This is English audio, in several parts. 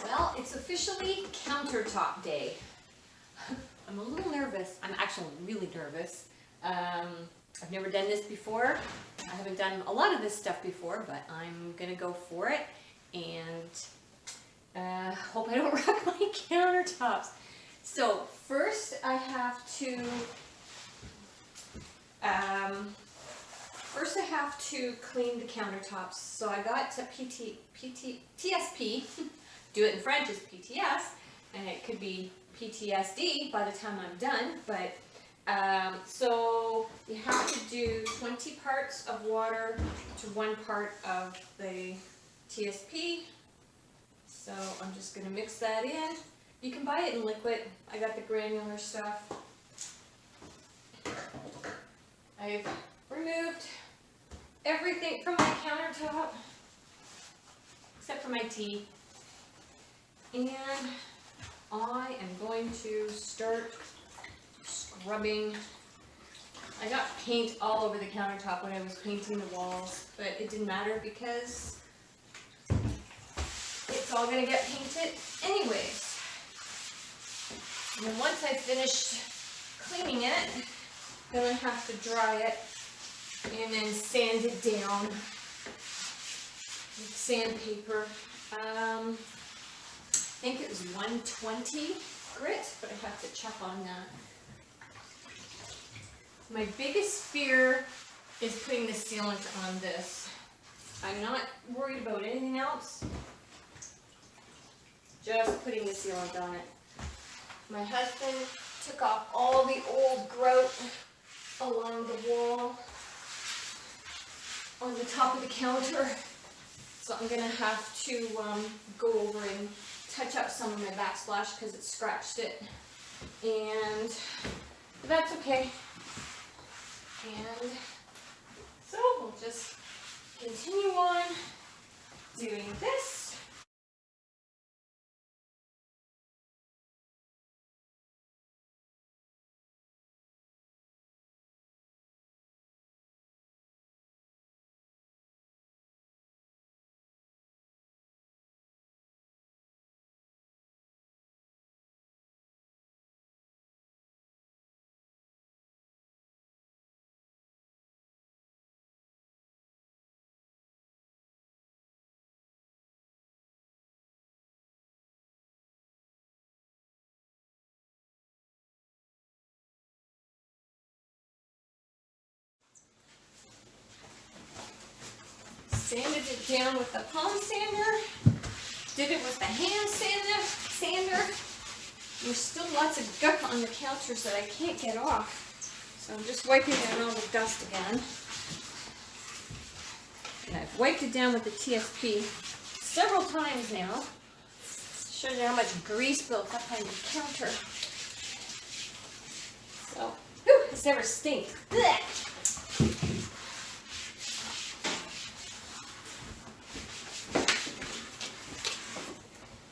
Well, it's officially countertop day. I'm a little nervous. I'm actually really nervous. I've never done this before. I haven't done a lot of this stuff before, but I'm gonna go for it and hope I don't wreck my countertops. So first I have to clean the countertops. So I got to TSP. Do it in French is PTS, and it could be PTSD by the time I'm done. But so you have to do 20 parts of water to 1 part of the TSP. So I'm just going to mix that in. You can buy it in liquid. I got the granular stuff. I've removed everything from my countertop except for my tea. And I am going to start scrubbing. I got paint all over the countertop when I was painting the walls, but it didn't matter because it's all going to get painted anyways. And then once I finish cleaning it, then I have to dry it and then sand it down with sandpaper. I think it was 120 grit, but I have to check on that. My biggest fear is putting the sealant on this. I'm not worried about anything else, just putting the sealant on it. My husband took off all the old growth along the wall on the top of the counter. So I'm going to have to go over and touch up some of my backsplash because it scratched it. And that's okay. And so we'll just continue on doing this. Sanded it down with the palm sander. Did it with the hand sander. There's still lots of gunk on the counters that I can't get off. So I'm just wiping out all the dust again. And I've wiped it down with the TSP several times now. Shows you how much grease built up on the counter. So, whew, this never stinks. Blech.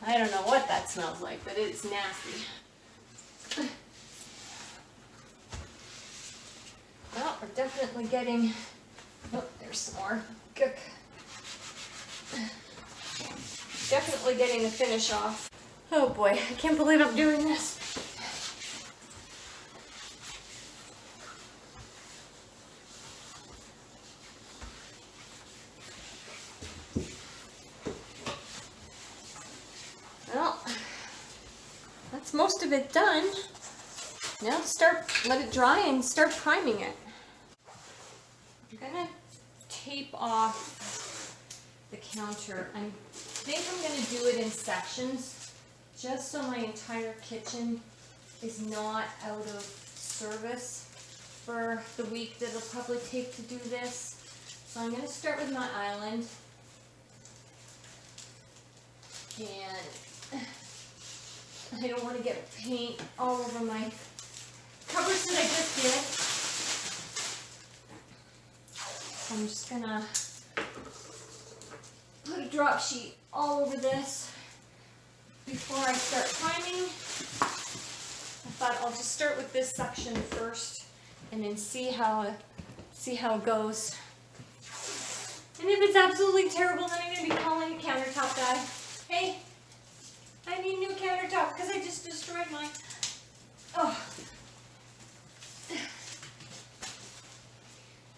I don't know what that smells like, but it's nasty. Well, we're definitely getting, oh, there's some more gook. Definitely getting the finish off. Oh boy, I can't believe I'm doing this. Well, that's most of it done. Now let it dry and start priming it. I'm gonna tape off the counter. I think I'm gonna do it in sections, just so my entire kitchen is not out of service for the week that it'll probably take to do this. So I'm gonna start with my island. And I don't want to get paint all over my covers that I just did. So I'm just gonna put a drop sheet all over this before I start priming. I thought I'll just start with this section first and then see how it goes. And if it's absolutely terrible, then I'm gonna be calling a countertop guy. Hey, need a new countertop because I just destroyed mine. Oh.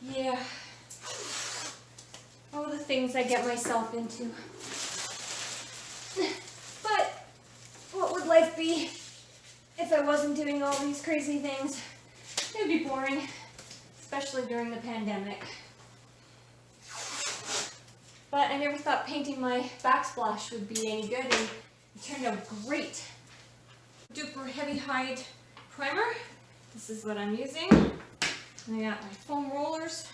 Yeah. All the things I get myself into. But what would life be if I wasn't doing all these crazy things? It would be boring, especially during the pandemic. But I never thought painting my backsplash would be any good, and it turned out great. Duper heavy hide primer. This is what I'm using. I got my foam rollers.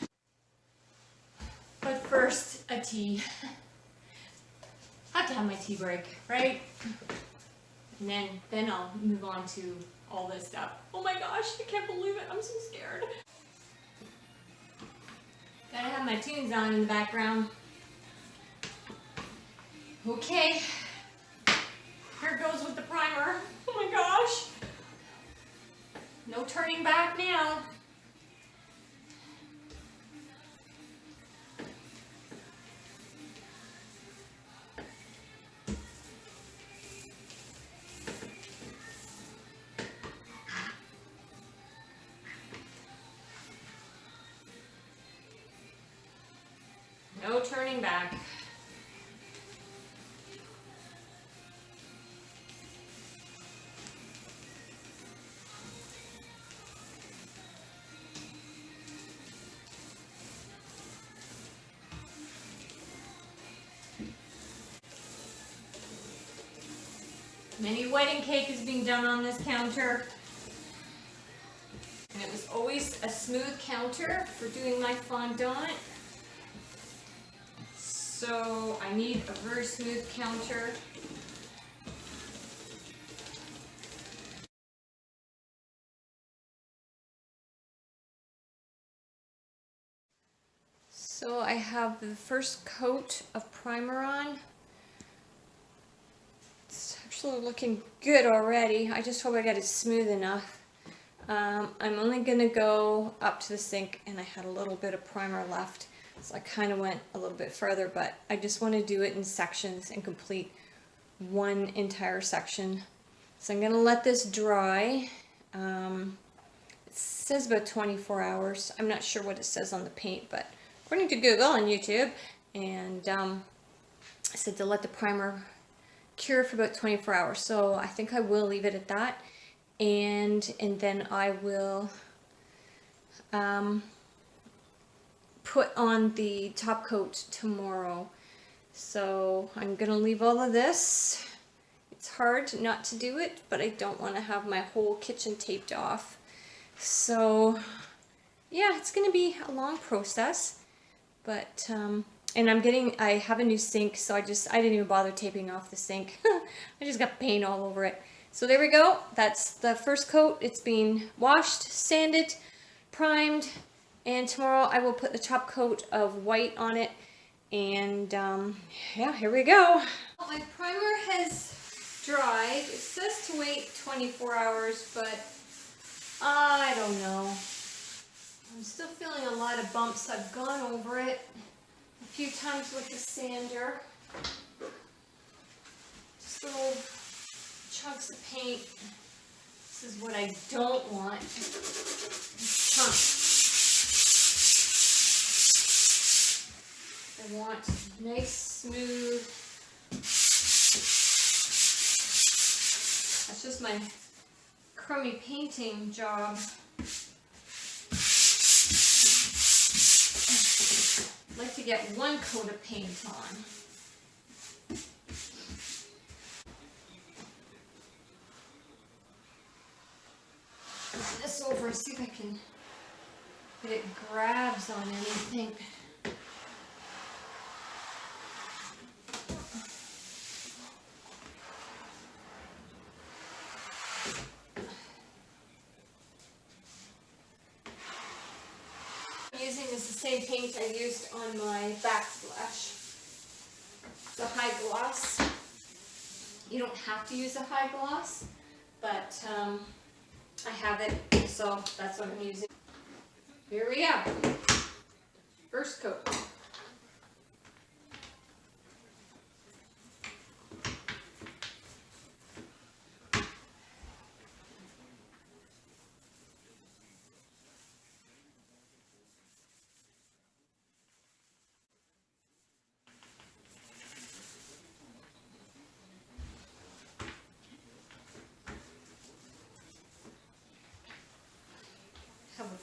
But first, a tea. I have to have my tea break, right? And then I'll move on to all this stuff. Oh my gosh, I can't believe it. I'm so scared. Gotta have my tunes on in the background. Okay, here goes with the primer. Oh my gosh. No turning back now. No turning back. Many wedding cake is being done on this counter. And it was always a smooth counter for doing my fondant. So I need a very smooth counter. So I have the first coat of primer on. It's actually looking good already. I just hope I got it smooth enough. I'm only gonna go up to the sink, and I had a little bit of primer left. So I kind of went a little bit further, but I just want to do it in sections and complete one entire section. So I'm going to let this dry. It says about 24 hours. I'm not sure what it says on the paint, but according to Google and YouTube, and I said to let the primer cure for about 24 hours. So I think I will leave it at that, and then I will put on the top coat tomorrow. So I'm gonna leave all of this. It's hard not to do it, but I don't want to have my whole kitchen taped off. So yeah, it's gonna be a long process, but and I have a new sink, so I didn't even bother taping off the sink. I just got paint all over it. So there we go. That's the first coat. It's being washed, sanded, primed, and tomorrow I will put the top coat of white on it. And yeah, here we go. My primer has dried. It says to wait 24 hours, but I don't know. I'm still feeling a lot of bumps. I've gone over it a few times with the sander. Just little chunks of paint. This is what I don't want. Chunks. I want nice, smooth. That's just my crummy painting job. I'd like to get one coat of paint on. Put this over, see if I can get it grabs on anything. Using is the same paint I used on my backsplash. It's a high gloss. You don't have to use a high gloss, but I have it, so that's what I'm using. Here we go. First coat.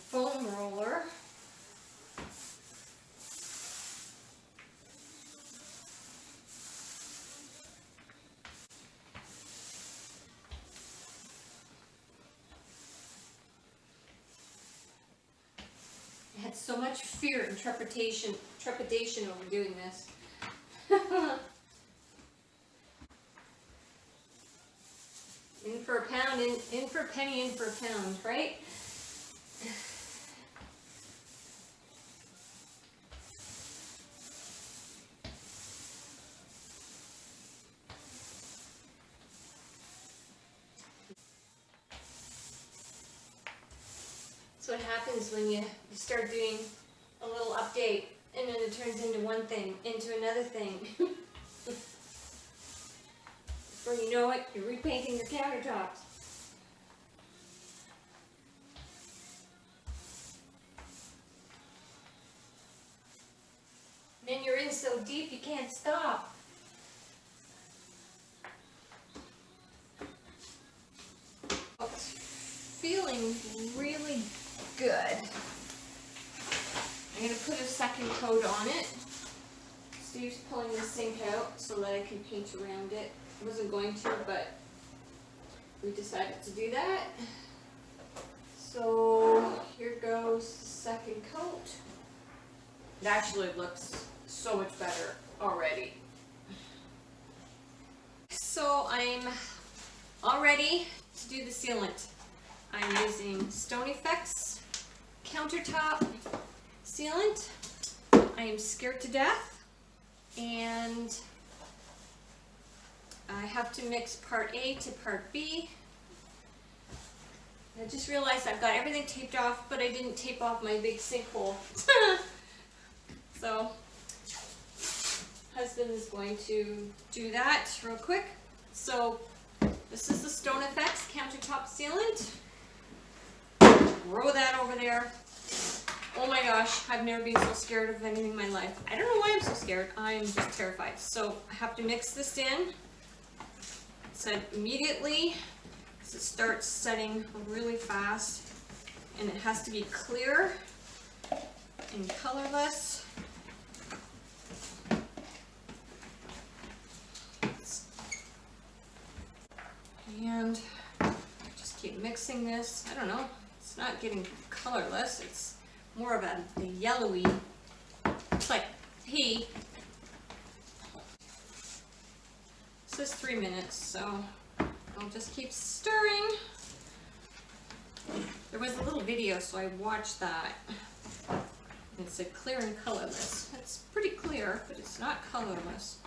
foam roller. I had so much fear and trepidation over doing this. In for a pound, in for a penny, in for a pound, right? That's what happens when you start doing a little update and then it turns into one thing, into another thing. Before you know it, you're repainting your countertops. And then you're in so deep you can't stop. It's feeling really good. I'm going to put a second coat on it. Steve's pulling the sink out so that I can paint around it. I wasn't going to, but we decided to do that. So here goes the second coat. It actually looks so much better already. So I'm all ready to do the sealant. I'm using Stone Effects Countertop Sealant. I am scared to death, and I have to mix part A to part B. I just realized I've got everything taped off, but I didn't tape off my big sinkhole. So, husband is going to do that real quick. So, this is the Stone Effects Countertop Sealant. Throw that over there. Oh my gosh, I've never been so scared of anything in my life. I don't know why I'm so scared. I'm just terrified. So, I have to mix this in. Set immediately. So it starts setting really fast, and it has to be clear and colorless. And just keep mixing this. I don't know, it's not getting colorless, it's more of a yellowy, it's like pea. It says 3 minutes, so I'll just keep stirring. There was a little video, so I watched that. It said clear and colorless. It's pretty clear, but it's not colorless.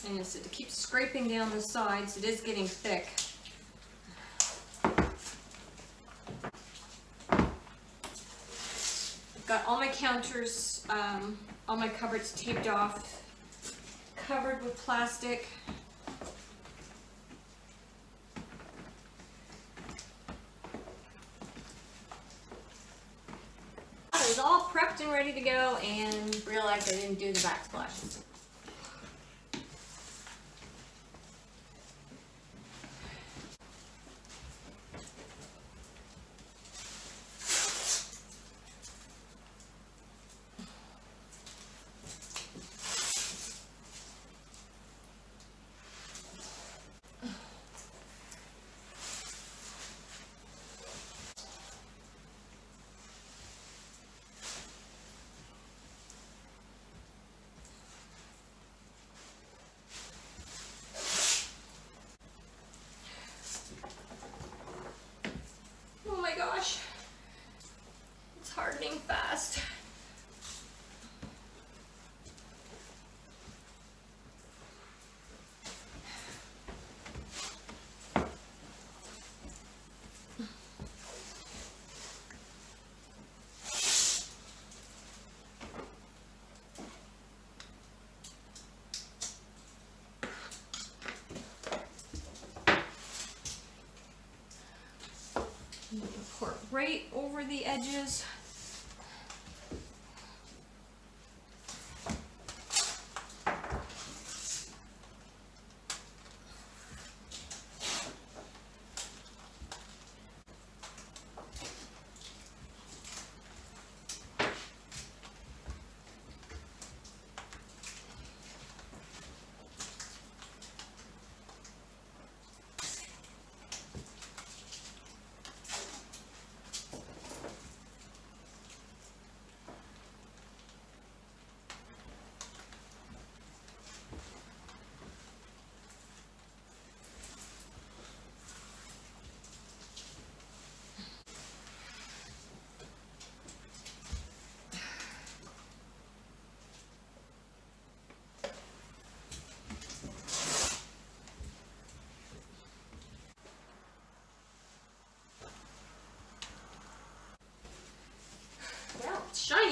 And it said to keep scraping down the sides. It is getting thick. I've got all my counters, all my cupboards taped off, covered with plastic. I was all prepped and ready to go and realized I didn't do the backsplash. Gosh, it's hardening fast. Pour it right over the edges.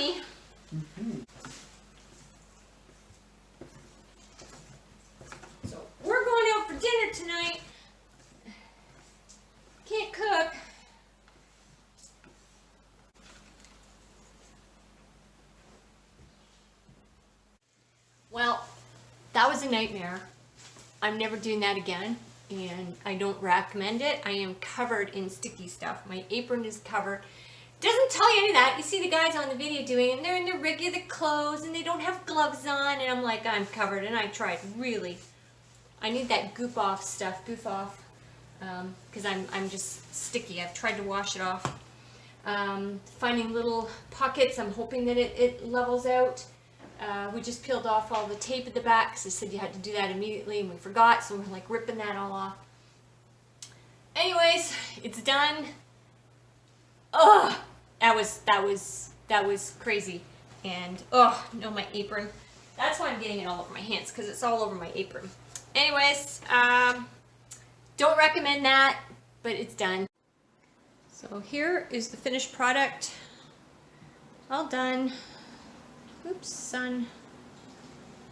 yummy. So we're going out for dinner tonight. Can't cook. Well, that was a nightmare. I'm never doing that again, and I don't recommend it. I am covered in sticky stuff. My apron is covered. Doesn't tell you any of that. You see the guys on the video doing it, and they're in their regular clothes, and they don't have gloves on, and I'm like, I'm covered, and I tried really. I need that goof off stuff, because I'm just sticky. I've tried to wash it off. Finding little pockets, I'm hoping that it levels out. We just peeled off all the tape at the back because they said you had to do that immediately, and we forgot, so we're like ripping that all off. Anyways, it's done. Ugh, that was crazy. And oh no, my apron. That's why I'm getting it all over my hands, because it's all over my apron. Anyways, don't recommend that, but it's done. So here is the finished product. All done. Oops, sun.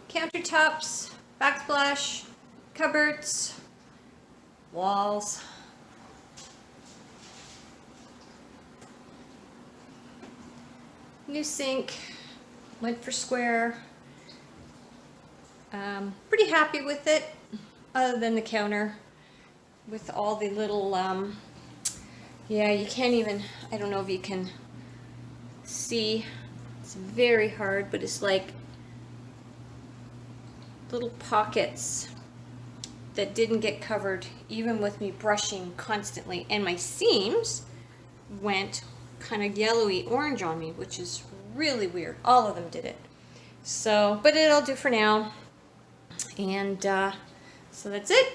Countertops, backsplash, cupboards, walls. New sink, went for square. Pretty happy with it, other than the counter with all the little, yeah, you can't even, I don't know if you can see, it's very hard, but it's like little pockets that didn't get covered even with me brushing constantly, and my seams went kind of yellowy orange on me, which is really weird. All of them did it. So, but it'll do for now. And so that's it.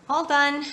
All done.